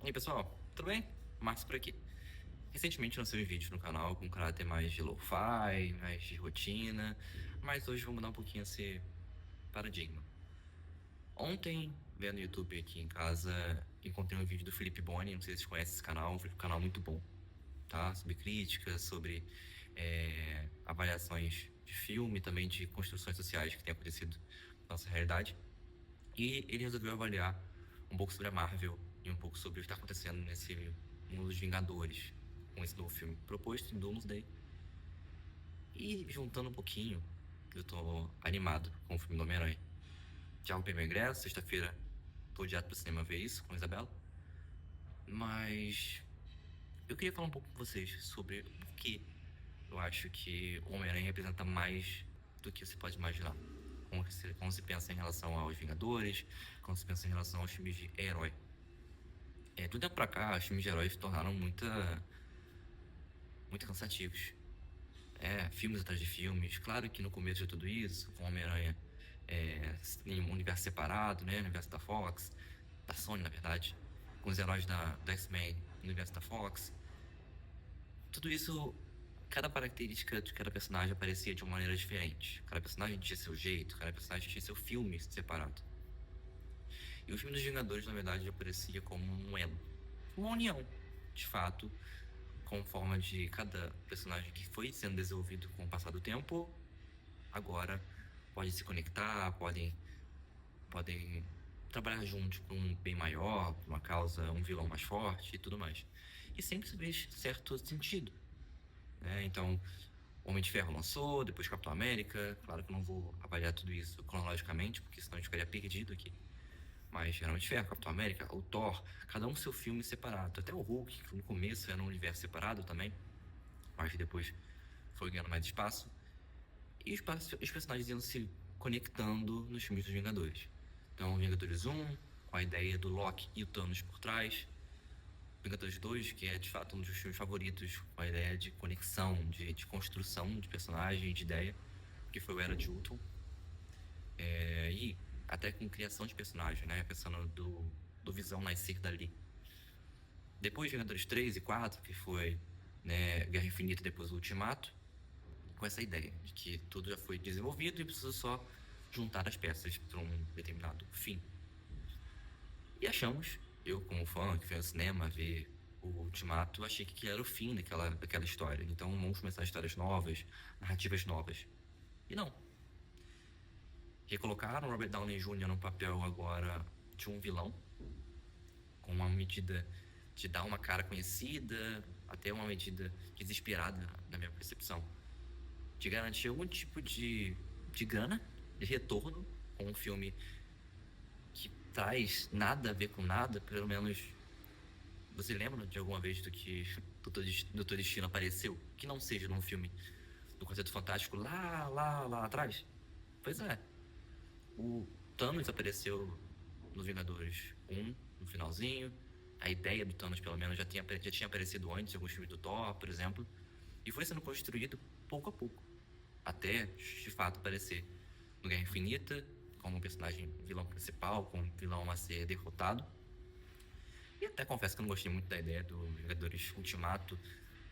E aí pessoal, tudo bem? Márcio por aqui. Recentemente lancei um vídeo no canal com um caráter mais de lo-fi, mais de rotina, mas hoje vou mudar um pouquinho esse paradigma. Ontem, vendo no YouTube aqui em casa, encontrei um vídeo do Felipe Boni, não sei se vocês conhecem esse canal, um canal muito bom, tá? Sobre críticas, sobre avaliações de filme, também de construções sociais que têm acontecido na nossa realidade. E ele resolveu avaliar um pouco sobre a Marvel e um pouco sobre o que está acontecendo nesse mundo dos Vingadores, com esse novo filme proposto em Doomsday. E juntando um pouquinho, eu tô animado com o filme do Homem-Aranha. Já comprei meu ingresso, sexta-feira tô direto pro cinema ver isso com a Isabela. Mas eu queria falar um pouco com vocês sobre por que eu acho que o Homem-Aranha representa mais do que você pode imaginar. Como se pensa em relação aos Vingadores, como se pensa em relação aos filmes de herói. Do tempo pra cá, os filmes de heróis se tornaram muito cansativos. Filmes atrás de filmes. Claro que no começo de tudo isso, com Homem-Aranha em um universo separado, né? No universo da Fox, da Sony, na verdade. Com os heróis da X-Men no universo da Fox. Tudo isso, cada característica de cada personagem aparecia de uma maneira diferente. Cada personagem tinha seu jeito, cada personagem tinha seu filme separado. E o filme dos Vingadores, na verdade, aparecia como um elo. Uma união, de fato, com forma de cada personagem que foi sendo desenvolvido com o passar do tempo, agora pode se conectar, podem trabalhar juntos para um bem maior, pra uma causa, um vilão mais forte e tudo mais. E sempre se fez certo sentido, né? Então, Homem de Ferro lançou, depois Capitão América. Claro que eu não vou avaliar tudo isso cronologicamente, porque senão a gente ficaria perdido aqui. Mas Homem de Ferro, Capitão América, o Thor, cada um seu filme separado. Até o Hulk, que no começo era um universo separado também, mas depois foi ganhando mais espaço. E os personagens iam se conectando nos filmes dos Vingadores. Então, Vingadores 1, com a ideia do Loki e o Thanos por trás. Vingadores 2, que é de fato um dos filmes favoritos, com a ideia de conexão, de construção de personagem, de ideia, que foi o Era de Ultron. E até com criação de personagem, né? Pensando do Visão nascer dali. Depois Vingadores 3 e 4, que foi, né, Guerra Infinita e depois o Ultimato, com essa ideia de que tudo já foi desenvolvido e precisa só juntar as peças para um determinado fim. E achamos, eu como fã que foi ao cinema ver o Ultimato, achei que aquilo era o fim daquela história. Então vamos começar histórias novas, narrativas novas. E não. Recolocaram Robert Downey Jr. no papel agora de um vilão, com uma medida de dar uma cara conhecida, até uma medida desesperada, na minha percepção, de garantir algum tipo de grana, de retorno, com um filme que traz nada a ver com nada, pelo menos. Você lembra de alguma vez do que Doutor Destino apareceu? Que não seja num filme do Quarteto Fantástico lá atrás? Pois é. O Thanos apareceu nos Vingadores 1, no finalzinho. A ideia do Thanos, pelo menos, já tinha aparecido antes em alguns filmes do Thor, por exemplo. E foi sendo construído pouco a pouco. Até, de fato, aparecer no Guerra Infinita, como um personagem vilão principal, como um vilão a ser derrotado. E até confesso que eu não gostei muito da ideia do Vingadores Ultimato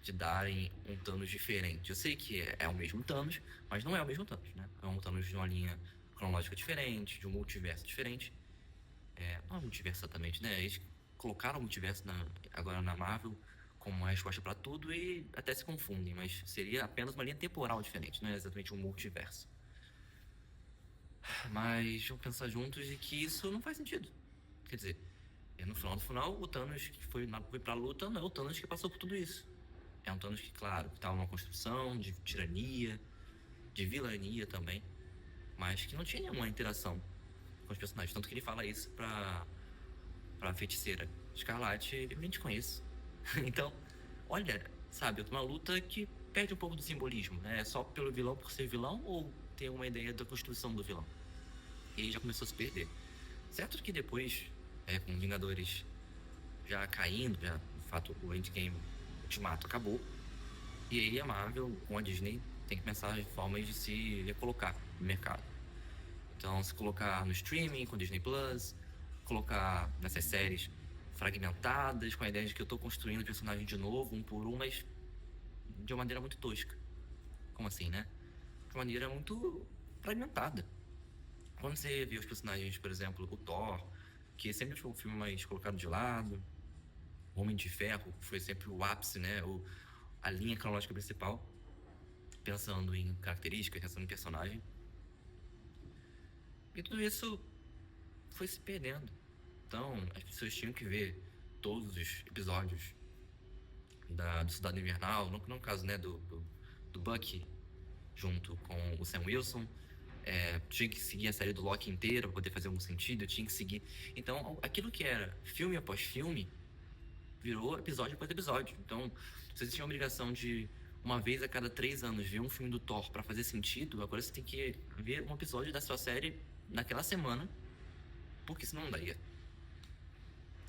de darem um Thanos diferente. Eu sei que é o mesmo Thanos, mas não é o mesmo Thanos, né? É um Thanos de uma linha cronológica diferente, de um multiverso diferente. Não é um multiverso exatamente, né? Eles colocaram o multiverso agora na Marvel como uma resposta para tudo e até se confundem, mas seria apenas uma linha temporal diferente, não é exatamente um multiverso. Mas vamos pensar juntos de que isso não faz sentido. Quer dizer, no final do final, o Thanos que foi pra luta não é o Thanos que passou por tudo isso. É um Thanos que, claro, que tava numa construção de tirania, de vilania também, mas que não tinha nenhuma interação com os personagens. Tanto que ele fala isso pra feiticeira Escarlate, eu nem te conheço. Então, olha, sabe, uma luta que perde um pouco do simbolismo, né? É só pelo vilão por ser vilão ou ter uma ideia da construção do vilão? E aí já começou a se perder. Certo que depois, com Vingadores já caindo, já, de fato, o Endgame Ultimato acabou. E aí a Marvel, com a Disney, tem que pensar em formas de se recolocar no mercado. Então, se colocar no streaming, com Disney Plus, colocar nessas séries fragmentadas, com a ideia de que eu tô construindo o personagem de novo, um por um, mas de uma maneira muito tosca. Como assim, né? De uma maneira muito fragmentada. Quando você vê os personagens, por exemplo, o Thor, que sempre foi um filme mais colocado de lado, o Homem de Ferro foi sempre o ápice, né? A linha cronológica principal, pensando em características, pensando em personagem. E tudo isso foi se perdendo. Então, as pessoas tinham que ver todos os episódios do Soldado Invernal, no caso, né, do Bucky, junto com o Sam Wilson. Tinha que seguir a série do Loki inteira para poder fazer algum sentido, tinha que seguir. Então, aquilo que era filme após filme virou episódio após episódio. Então, você tinha a obrigação de, uma vez a cada 3 anos, ver um filme do Thor para fazer sentido, agora você tem que ver um episódio da sua série naquela semana, porque senão não daria.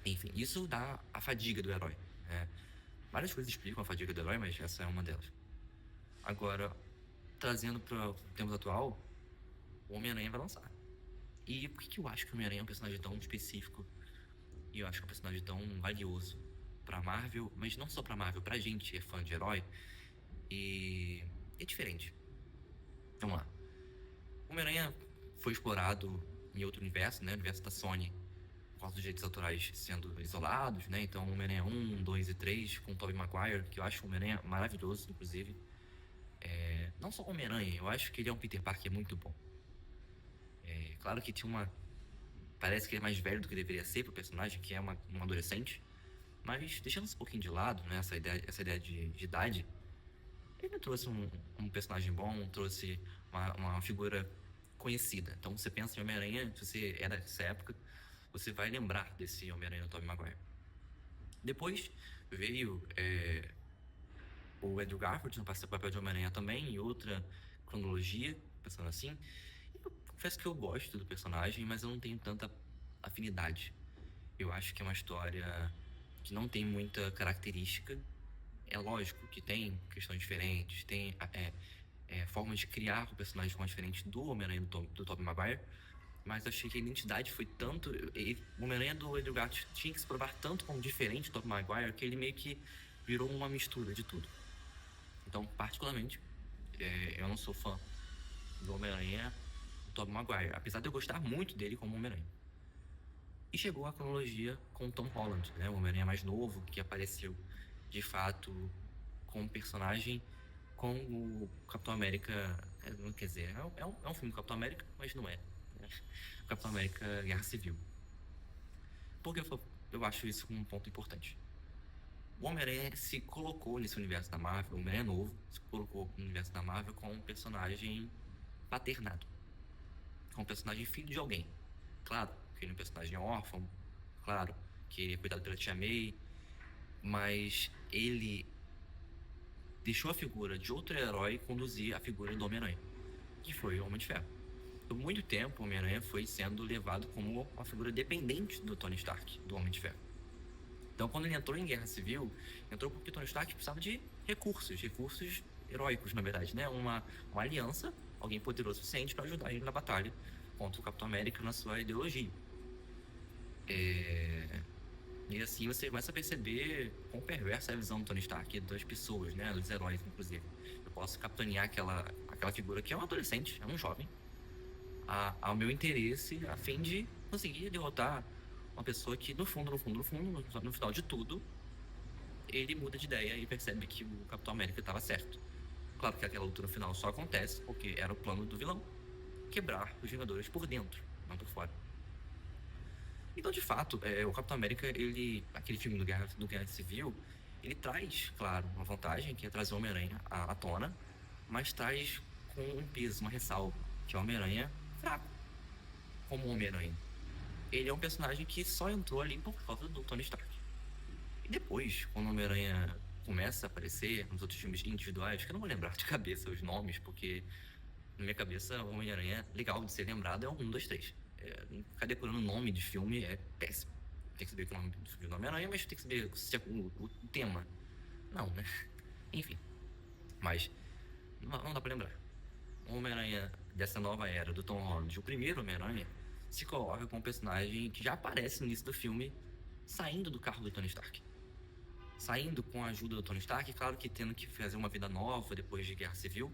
Enfim, isso dá a fadiga do herói. Né? Várias coisas explicam a fadiga do herói, mas essa é uma delas. Agora, trazendo para o tempo atual, o Homem-Aranha vai lançar. E por que eu acho que o Homem-Aranha é um personagem tão específico? E eu acho que é um personagem tão valioso pra Marvel, mas não só pra Marvel, pra gente que é fã de herói. E é diferente. Vamos lá. O Homem-Aranha foi explorado em outro universo, né? O universo da Sony, por causa dos direitos autorais sendo isolados, né? Então, Homem-Aranha 1, 2 e 3, com o Tobey Maguire, que eu acho o Homem-Aranha maravilhoso, inclusive. Não só o Homem-Aranha, eu acho que ele é um Peter Parker muito bom. Claro que tinha uma... Parece que ele é mais velho do que deveria ser pro personagem, que é um adolescente. Mas, deixando isso um pouquinho de lado, né? Essa ideia de idade, ele trouxe um personagem bom, trouxe uma figura conhecida. Então, você pensa em Homem-Aranha, se você é dessa época, você vai lembrar desse Homem-Aranha do Tobey Maguire. Depois veio o Andrew Garfield no papel de Homem-Aranha também, em outra cronologia, pensando assim. Eu confesso que eu gosto do personagem, mas eu não tenho tanta afinidade. Eu acho que é uma história que não tem muita característica. É lógico que tem questões diferentes, tem formas de criar o personagem de forma diferente do Homem-Aranha do Tobey Maguire, mas eu achei que a identidade foi tanto... O Homem-Aranha do Andrew Garfield tinha que se provar tanto como diferente do Tobey Maguire que ele meio que virou uma mistura de tudo. Então, particularmente, eu não sou fã do Homem-Aranha do Tobey Maguire, apesar de eu gostar muito dele como Homem-Aranha. E chegou a cronologia com o Tom Holland, né? O Homem-Aranha mais novo, que apareceu, de fato, como personagem com o Capitão América... quer dizer, é um filme do Capitão América, mas não é. Né? Capitão América Guerra Civil. Porque eu acho isso um ponto importante. O Homem-Aranha se colocou nesse universo da Marvel, o Homem-Aranha novo, se colocou no universo da Marvel como um personagem paternado. Como um personagem filho de alguém. Claro que ele é um personagem órfão, claro que ele é cuidado pela Tia May, mas ele deixou a figura de outro herói conduzir a figura do Homem-Aranha, que foi o Homem de Ferro. Por muito tempo, o Homem-Aranha foi sendo levado como uma figura dependente do Tony Stark, do Homem de Ferro. Então, quando ele entrou em Guerra Civil, entrou porque Tony Stark precisava de recursos heróicos, na verdade, né? Uma aliança, alguém poderoso o suficiente para ajudar ele na batalha contra o Capitão América na sua ideologia. E assim você começa a perceber quão perversa é a visão do Tony Stark das pessoas, né? Dos heróis, inclusive. Eu posso capitanear aquela figura que é um adolescente, é um jovem, ao meu interesse, a fim de conseguir derrotar uma pessoa que, no final de tudo, ele muda de ideia e percebe que o Capitão América estava certo. Claro que aquela luta no final só acontece porque era o plano do vilão quebrar os Vingadores por dentro, não por fora. Então, de fato, o Capitão América, aquele filme do Guerra Civil, ele traz, claro, uma vantagem, que é trazer o Homem-Aranha à tona, mas traz com um peso, uma ressalva, que é o Homem-Aranha fraco, como o Homem-Aranha. Ele é um personagem que só entrou ali por causa do Tony Stark. E depois, quando o Homem-Aranha começa a aparecer nos outros filmes individuais, que eu não vou lembrar de cabeça os nomes, porque na minha cabeça o Homem-Aranha legal de ser lembrado é o 1, 2, 3. Ficar decorando o nome de filme é péssimo. Tem que saber o nome do Homem-Aranha, mas tem que saber o tema. Não, né? Enfim. Mas não dá pra lembrar. O Homem-Aranha dessa nova era do Tom Holland, o primeiro Homem-Aranha, se coloca como um personagem que já aparece no início do filme saindo do carro do Tony Stark. Saindo com a ajuda do Tony Stark, claro que tendo que fazer uma vida nova depois de Guerra Civil,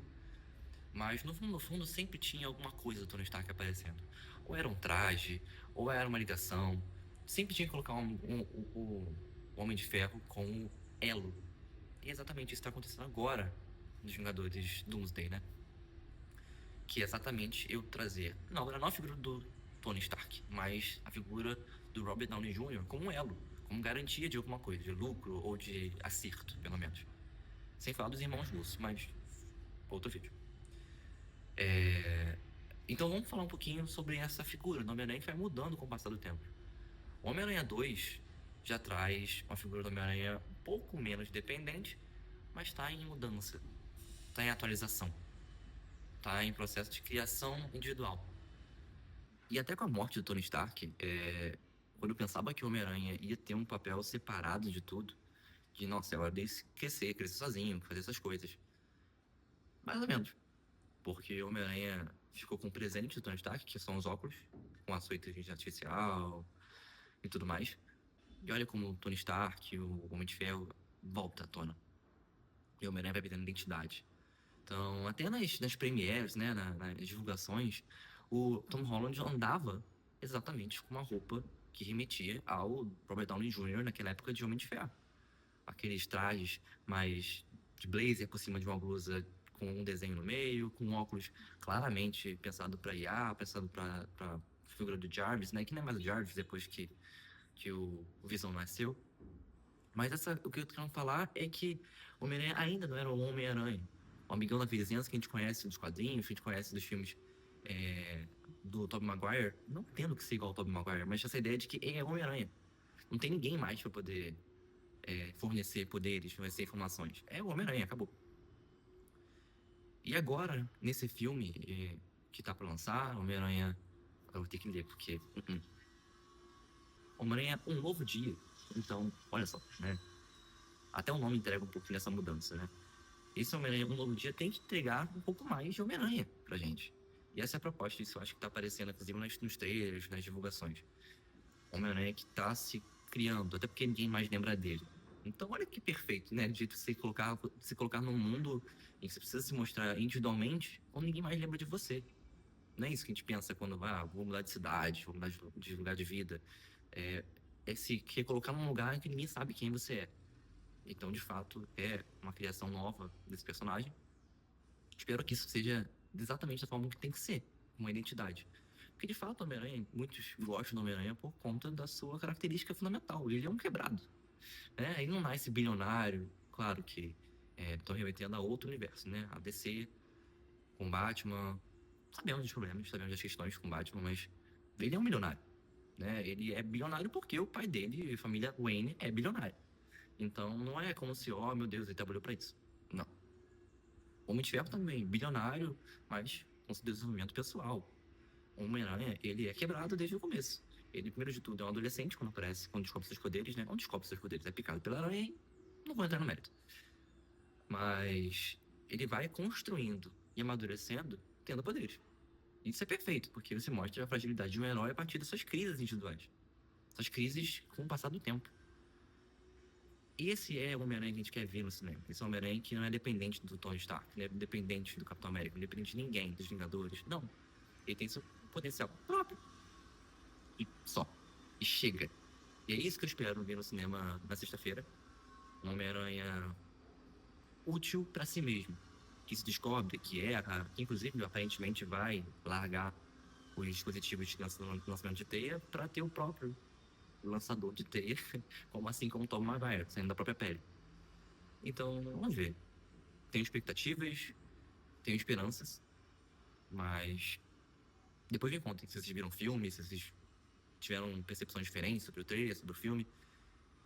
mas no fundo sempre tinha alguma coisa do Tony Stark aparecendo. Ou era um traje, ou era uma ligação. Sempre tinha que colocar o Homem de Ferro como elo. E é exatamente isso que está acontecendo agora nos Vingadores Doomsday, né? Que é exatamente eu trazer, não a figura do Tony Stark, mas a figura do Robert Downey Jr. como um elo, como garantia de alguma coisa, de lucro ou de acerto, pelo menos. Sem falar dos irmãos Russo, mas outro vídeo. Então vamos falar um pouquinho sobre essa figura do Homem-Aranha que vai mudando com o passar do tempo. O Homem-Aranha 2 já traz uma figura do Homem-Aranha um pouco menos dependente, mas está em mudança, está em atualização, está em processo de criação individual. E até com a morte do Tony Stark, quando eu pensava que o Homem-Aranha ia ter um papel separado de tudo, de, nossa, é hora dele crescer sozinho, fazer essas coisas. Mais ou menos. Porque o Homem-Aranha ficou com o presente do Tony Stark, que são os óculos, com a sua inteligência artificial e tudo mais. E olha como o Tony Stark, o Homem de Ferro, volta à tona. E o Homem-Aranha vai perdendo identidade. Então, até nas premieres, né, nas divulgações, o Tom Holland andava exatamente com uma roupa que remetia ao Robert Downey Jr. naquela época de Homem de Ferro. Aqueles trajes mais de blazer por cima de uma blusa com um desenho no meio, com óculos claramente pensado para IA, pensado para figura do Jarvis, né? Que não é mais o Jarvis depois que o Visão nasceu. Mas o que eu tô querendo falar é que o Homem-Aranha ainda não era o Homem-Aranha. O amigão da vizinhança que a gente conhece dos quadrinhos, que a gente conhece dos filmes do Tobey Maguire, não tendo que ser igual ao Tobey Maguire, mas essa ideia de que é Homem-Aranha. Não tem ninguém mais para poder fornecer poderes, fornecer informações. É o Homem-Aranha, acabou. E agora, nesse filme que tá pra lançar, Homem-Aranha... Eu vou ter que ler, porque... Homem-Aranha, um novo dia. Então, olha só, né? Até o nome entrega um pouquinho dessa mudança, né? Esse Homem-Aranha, um novo dia, tem que entregar um pouco mais de Homem-Aranha pra gente. E essa é a proposta, isso eu acho que tá aparecendo, inclusive, nos trailers, nas divulgações. Homem-Aranha que tá se criando, até porque ninguém mais lembra dele. Então, olha que perfeito, né? De se colocar num mundo em que você precisa se mostrar individualmente, onde ninguém mais lembra de você. Não é isso que a gente pensa quando vou mudar de cidade, vou mudar de lugar de vida. É se colocar num lugar em que ninguém sabe quem você é. Então, de fato, é uma criação nova desse personagem. Espero que isso seja exatamente da forma que tem que ser, uma identidade. Porque, de fato, o Homem-Aranha, muitos gostam do Homem-Aranha por conta da sua característica fundamental. Ele é um quebrado. Né? Ele não nasce bilionário. Claro que estão remetendo a outro universo, né? A DC com Batman. Sabemos dos problemas, sabemos das questões com Batman, mas ele é um milionário. Né? Ele é bilionário porque o pai dele, a família Wayne, é bilionário. Então não é como se, oh meu Deus, ele trabalhou pra isso. Não. O Homem de Ferro também, bilionário, mas com seu desenvolvimento pessoal. O Homem-Aranha, ele é quebrado desde o começo. Ele, primeiro de tudo, é um adolescente quando descobre seus poderes, né? Quando descobre seus poderes, é picado pela aranha e não vou entrar no mérito. Mas ele vai construindo e amadurecendo, tendo poderes. Isso é perfeito, porque você mostra a fragilidade de um herói a partir das suas crises individuais. Essas crises com o passar do tempo. Esse é o Homem-Aranha que a gente quer ver no cinema. Esse é o Homem-Aranha que não é dependente do Tony Stark, não é dependente do Capitão América, não é dependente de ninguém, dos Vingadores. Não. Ele tem seu potencial próprio. E só. E chega. E é isso que eu espero ver no cinema na sexta-feira. Um Homem-Aranha útil pra si mesmo. Que se descobre que que inclusive aparentemente vai largar os dispositivos de lançamento de teia para ter o próprio lançador de teia, assim como o Tom Maguire, saindo da própria pele. Então, vamos ver. Tenho expectativas, tenho esperanças, mas depois me contem se vocês viram o filme, se vocês tiveram percepções diferentes sobre o trailer, sobre o filme.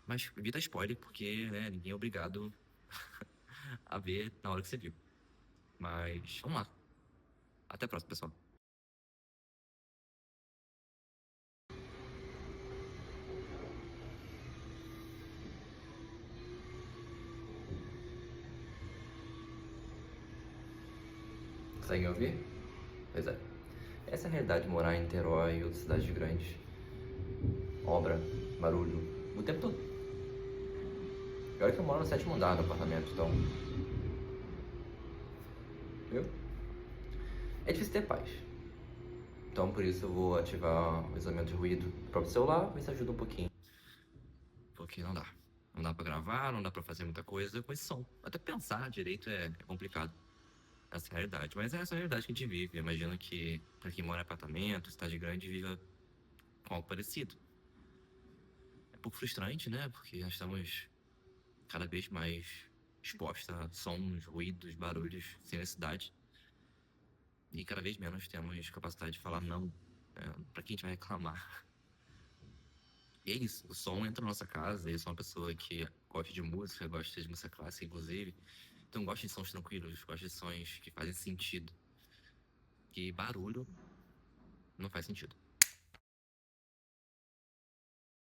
Mas evita spoiler, porque né, ninguém é obrigado a ver na hora que você viu. Mas vamos lá. Até a próxima, pessoal. Conseguem ouvir? Pois é. Essa é a realidade de morar em Niterói e outras cidades grandes. Obra, barulho, O tempo todo. E olha que eu moro no 7º andar do apartamento, então. Viu? É difícil ter paz. Então por isso eu vou ativar o isolamento de ruído do próprio celular, ver se ajuda um pouquinho. Porque não dá. Não dá pra gravar, não dá pra fazer muita coisa com esse som. Até pensar direito é complicado. Essa é a realidade. Mas é essa a realidade que a gente vive. Eu imagino que pra quem mora em apartamento, cidade grande, viva com algo parecido. É um pouco frustrante, né? Porque nós estamos cada vez mais expostos a sons, ruídos, barulhos sem necessidade. E cada vez menos temos capacidade de falar não. Pra quem a gente vai reclamar? E é isso, o som entra na nossa casa. Eu sou uma pessoa que gosta de música, gosta de música clássica, inclusive. Então gosta de sons tranquilos, gosta de sons que fazem sentido. Que barulho não faz sentido.